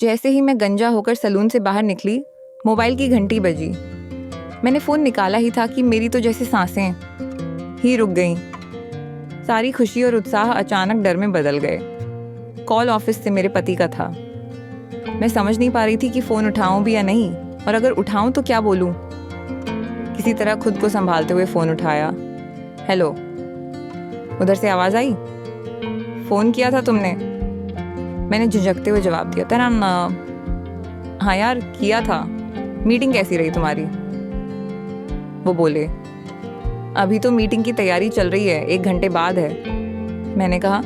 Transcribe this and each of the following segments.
जैसे ही मैं गंजा होकर सलून से बाहर निकली, मोबाइल की घंटी बजी। मैंने फ़ोन निकाला ही था कि मेरी तो जैसे सांसें ही रुक गईं। सारी खुशी और उत्साह अचानक डर में बदल गए। कॉल ऑफिस से मेरे पति का था। मैं समझ नहीं पा रही थी कि फ़ोन उठाऊं भी या नहीं, और अगर उठाऊं तो क्या बोलूं। किसी तरह खुद को संभालते हुए फ़ोन उठाया। हेलो, उधर से आवाज़ आई, फ़ोन किया था तुमने? मैंने झिझकते हुए जवाब दिया, तेरा नाम? हाँ यार, किया था। मीटिंग कैसी रही तुम्हारी? वो बोले, अभी तो मीटिंग की तैयारी चल रही है, 1 घंटे बाद है। मैंने कहा,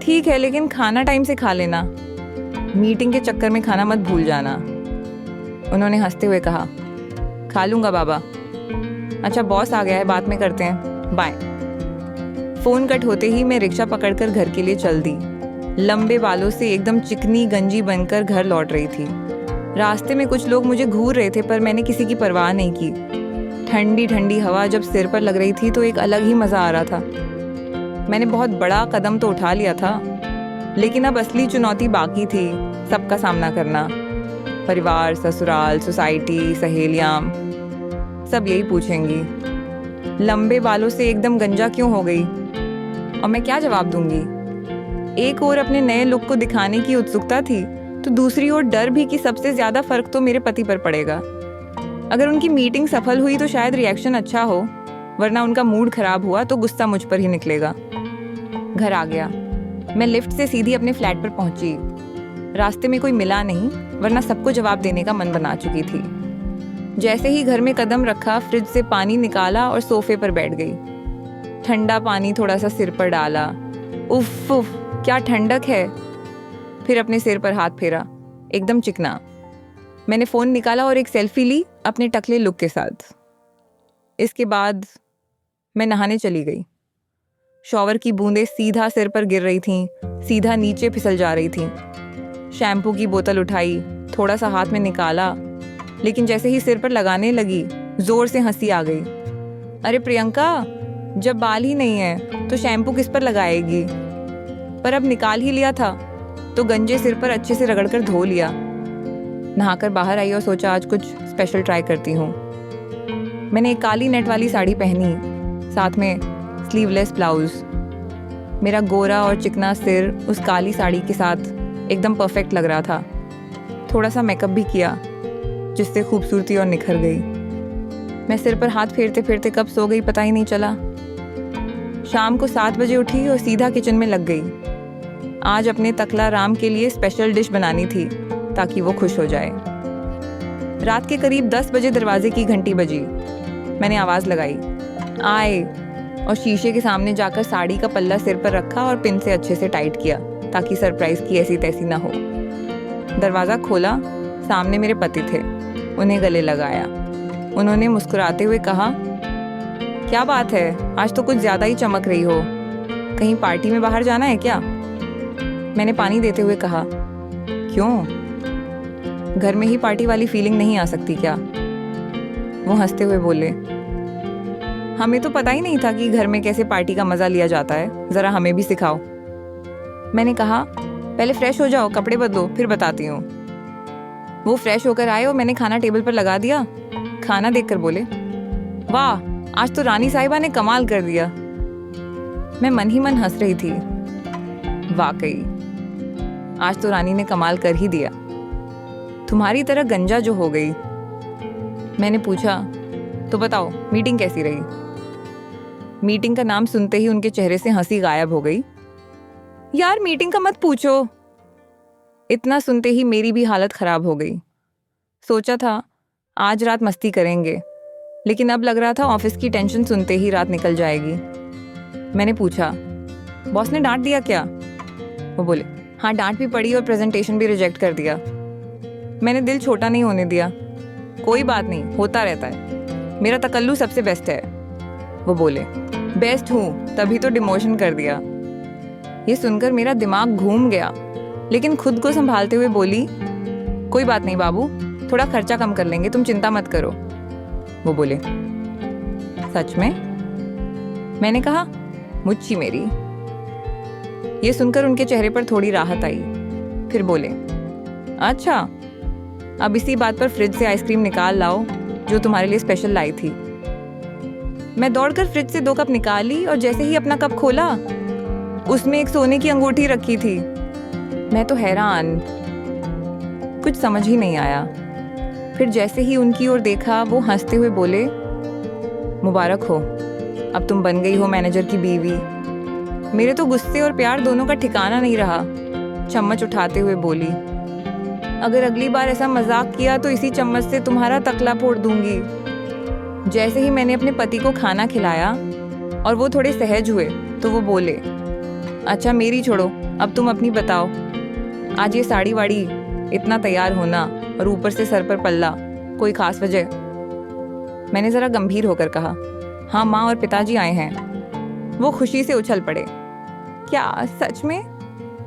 ठीक है, लेकिन खाना टाइम से खा लेना। मीटिंग के चक्कर में खाना मत भूल जाना। उन्होंने हंसते हुए कहा, खा लूँगा बाबा। अच्छा, बॉस आ गया है, बाद में करते हैं, बाय। फ़ोन कट होते ही मैं रिक्शा पकड़कर घर के लिए चल दी। लंबे बालों से एकदम चिकनी गंजी बनकर घर लौट रही थी। रास्ते में कुछ लोग मुझे घूर रहे थे, पर मैंने किसी की परवाह नहीं की। ठंडी ठंडी हवा जब सिर पर लग रही थी तो एक अलग ही मज़ा आ रहा था। मैंने बहुत बड़ा कदम तो उठा लिया था, लेकिन अब असली चुनौती बाकी थी, सबका सामना करना। परिवार, ससुराल, सोसाइटी, सहेलियाँ, सब यही पूछेंगी, लंबे बालों से एकदम गंजा क्यों हो गई? और मैं क्या जवाब दूंगी? एक ओर अपने नए लुक को दिखाने की उत्सुकता थी, तो दूसरी ओर डर भी कि सबसे ज़्यादा फर्क तो मेरे पति पर पड़ेगा। अगर उनकी मीटिंग सफल हुई तो शायद रिएक्शन अच्छा हो, वरना उनका मूड खराब हुआ तो गुस्सा मुझ पर ही निकलेगा। घर आ गया। मैं लिफ्ट से सीधी अपने फ्लैट पर पहुंची। रास्ते में कोई मिला नहीं, वरना सबको जवाब देने का मन बना चुकी थी। जैसे ही घर में कदम रखा, फ्रिज से पानी निकाला और सोफे पर बैठ गई। ठंडा पानी थोड़ा सा सिर पर डाला। उफ उफ, क्या ठंडक है। फिर अपने सिर पर हाथ फेरा, एकदम चिकना। मैंने फ़ोन निकाला और एक सेल्फी ली अपने टकले लुक के साथ। इसके बाद मैं नहाने चली गई। शॉवर की बूंदें सीधा सिर पर गिर रही थीं, सीधा नीचे फिसल जा रही थीं। शैम्पू की बोतल उठाई, थोड़ा सा हाथ में निकाला, लेकिन जैसे ही सिर पर लगाने लगी, जोर से हंसी आ गई। अरे प्रियंका, जब बाल ही नहीं है तो शैम्पू किस पर लगाएगी? पर अब निकाल ही लिया था तो गंजे सिर पर अच्छे से रगड़कर धो लिया। नहाकर बाहर आई और सोचा आज कुछ स्पेशल ट्राई करती हूँ। मैंने एक काली नेट वाली साड़ी पहनी, साथ में स्लीवलेस ब्लाउज। मेरा गोरा और चिकना सिर उस काली साड़ी के साथ एकदम परफेक्ट लग रहा था। थोड़ा सा मेकअप भी किया, जिससे खूबसूरती और निखर गई। मैं सिर पर हाथ फेरते फेरते कब सो गई पता ही नहीं चला। शाम को 7 बजे उठी और सीधा किचन में लग गई। आज अपने तकला राम के लिए स्पेशल डिश बनानी थी ताकि वो खुश हो जाए। रात के करीब 10 बजे दरवाजे की घंटी बजी। मैंने आवाज़ लगाई, आए, और शीशे के सामने जाकर साड़ी का पल्ला सिर पर रखा और पिन से अच्छे से टाइट किया ताकि सरप्राइज की ऐसी तैसी ना हो। दरवाज़ा खोला, सामने मेरे पति थे। उन्हें गले लगाया। उन्होंने मुस्कुराते हुए कहा, क्या बात है, आज तो कुछ ज़्यादा ही चमक रही हो। कहीं पार्टी में बाहर जाना है क्या? मैंने पानी देते हुए कहा, क्यों, घर में ही पार्टी वाली फीलिंग नहीं आ सकती क्या? वो हंसते हुए बोले, हमें तो पता ही नहीं था कि घर में कैसे पार्टी का मज़ा लिया जाता है, ज़रा हमें भी सिखाओ। मैंने कहा, पहले फ्रेश हो जाओ, कपड़े बदलो, फिर बताती हूँ। वो फ्रेश होकर आए और मैंने खाना टेबल पर लगा दिया। खाना देखकर बोले, वाह, आज तो रानी साहिबा ने कमाल कर दिया। मैं मन ही मन हंस रही थी। वाकई आज तो रानी ने कमाल कर ही दिया, तुम्हारी तरह गंजा जो हो गई। मैंने पूछा, तो बताओ मीटिंग कैसी रही? मीटिंग का नाम सुनते ही उनके चेहरे से हंसी गायब हो गई। यार मीटिंग का मत पूछो। इतना सुनते ही मेरी भी हालत खराब हो गई। सोचा था आज रात मस्ती करेंगे, लेकिन अब लग रहा था ऑफिस की टेंशन सुनते ही रात निकल जाएगी। मैंने पूछा, बॉस ने डांट दिया क्या? वो बोले, हाँ डांट भी पड़ी और प्रेजेंटेशन भी रिजेक्ट कर दिया। मैंने दिल छोटा नहीं होने दिया। कोई बात नहीं, होता रहता है, मेरा तकल्लु सबसे बेस्ट है। वो बोले, बेस्ट हूँ तभी तो डिमोशन कर दिया। ये सुनकर मेरा दिमाग घूम गया, लेकिन खुद को संभालते हुए बोली, कोई बात नहीं बाबू, थोड़ा खर्चा कम कर लेंगे, तुम चिंता मत करो। वो बोले, सच में? मैंने कहा, मुच्छी मेरी। ये सुनकर उनके चेहरे पर थोड़ी राहत आई। फिर बोले, अच्छा, अब इसी बात पर फ्रिज से आइसक्रीम निकाल लाओ जो तुम्हारे लिए स्पेशल लाई थी। मैं दौड़कर फ्रिज से 2 कप निकाली और जैसे ही अपना कप खोला उसमें एक सोने की अंगूठी रखी थी। मैं तो हैरान, कुछ समझ ही नहीं आया। फिर जैसे ही उनकी ओर देखा वो हंसते हुए बोले, मुबारक हो, अब तुम बन गई हो मैनेजर की बीवी। मेरे तो गुस्से और प्यार दोनों का ठिकाना नहीं रहा। चम्मच उठाते हुए बोली, अगर अगली बार ऐसा मजाक किया तो इसी चम्मच से तुम्हारा तकला फोड़ दूंगी। जैसे ही मैंने अपने पति को खाना खिलाया और वो थोड़े सहज हुए तो वो बोले, अच्छा मेरी छोड़ो, अब तुम अपनी बताओ। आज ये साड़ी वाड़ी, इतना तैयार होना और ऊपर से सर पर पल्ला, कोई खास वजह? मैंने ज़रा गंभीर होकर कहा, हाँ माँ और पिताजी आए हैं। वो खुशी से उछल पड़े, क्या सच में?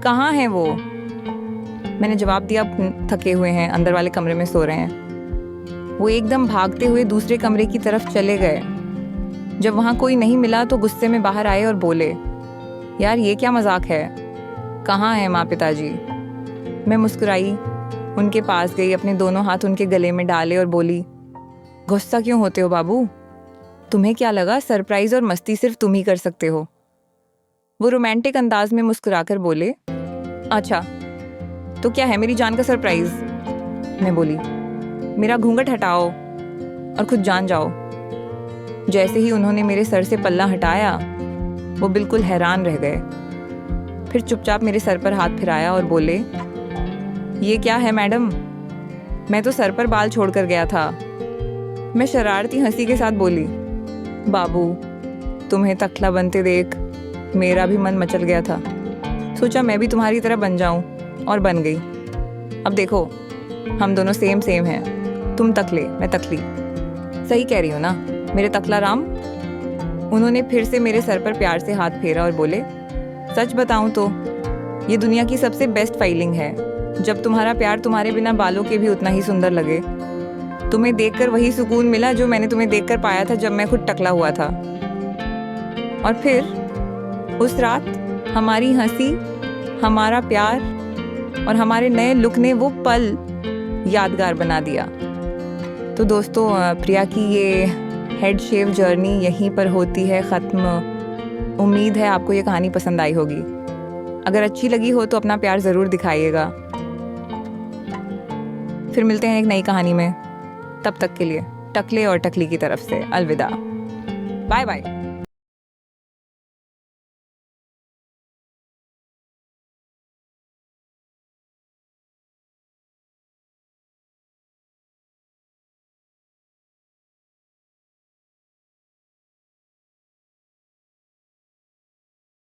कहाँ हैं वो? मैंने जवाब दिया, थके हुए हैं, अंदर वाले कमरे में सो रहे हैं। वो एकदम भागते हुए दूसरे कमरे की तरफ चले गए। जब वहाँ कोई नहीं मिला तो गुस्से में बाहर आए और बोले, यार ये क्या मजाक है, कहाँ हैं माँ पिताजी? मैं मुस्कुराई, उनके पास गई, अपने दोनों हाथ उनके गले में डाले और बोली, गुस्सा क्यों होते हो बाबू? तुम्हें क्या लगा सरप्राइज और मस्ती सिर्फ तुम ही कर सकते हो? वो रोमांटिक अंदाज में मुस्कुराकर बोले, अच्छा तो क्या है मेरी जान का सरप्राइज? मैं बोली, मेरा घूंघट हटाओ और खुद जान जाओ। जैसे ही उन्होंने मेरे सर से पल्ला हटाया वो बिल्कुल हैरान रह गए। फिर चुपचाप मेरे सर पर हाथ फिराया और बोले, ये क्या है मैडम, मैं तो सर पर बाल छोड़कर गया था। मैं शरारती हंसी के साथ बोली, बाबू तुम्हें तकला बनते देख मेरा भी मन मचल गया था, सोचा मैं भी तुम्हारी तरह बन जाऊं, और बन गई। अब देखो हम दोनों सेम हैं, तुम तकले मैं तकली। सही कह रही हो ना मेरे तकला राम? उन्होंने फिर से मेरे सर पर प्यार से हाथ फेरा और बोले, सच बताऊं तो ये दुनिया की सबसे बेस्ट फाइलिंग है, जब तुम्हारा प्यार तुम्हारे बिना बालों के भी उतना ही सुंदर लगे। तुम्हें देखकर वही सुकून मिला जो मैंने तुम्हें देखकर पाया था जब मैं खुद टकला हुआ था। और फिर उस रात हमारी हंसी, हमारा प्यार और हमारे नए लुक ने वो पल यादगार बना दिया। तो दोस्तों, प्रिया की ये हेड शेव जर्नी यहीं पर होती है ख़त्म। उम्मीद है आपको ये कहानी पसंद आई होगी। अगर अच्छी लगी हो तो अपना प्यार ज़रूर दिखाइएगा। फिर मिलते हैं एक नई कहानी में। तब तक के लिए टकले और टकली की तरफ से अलविदा। Bye bye.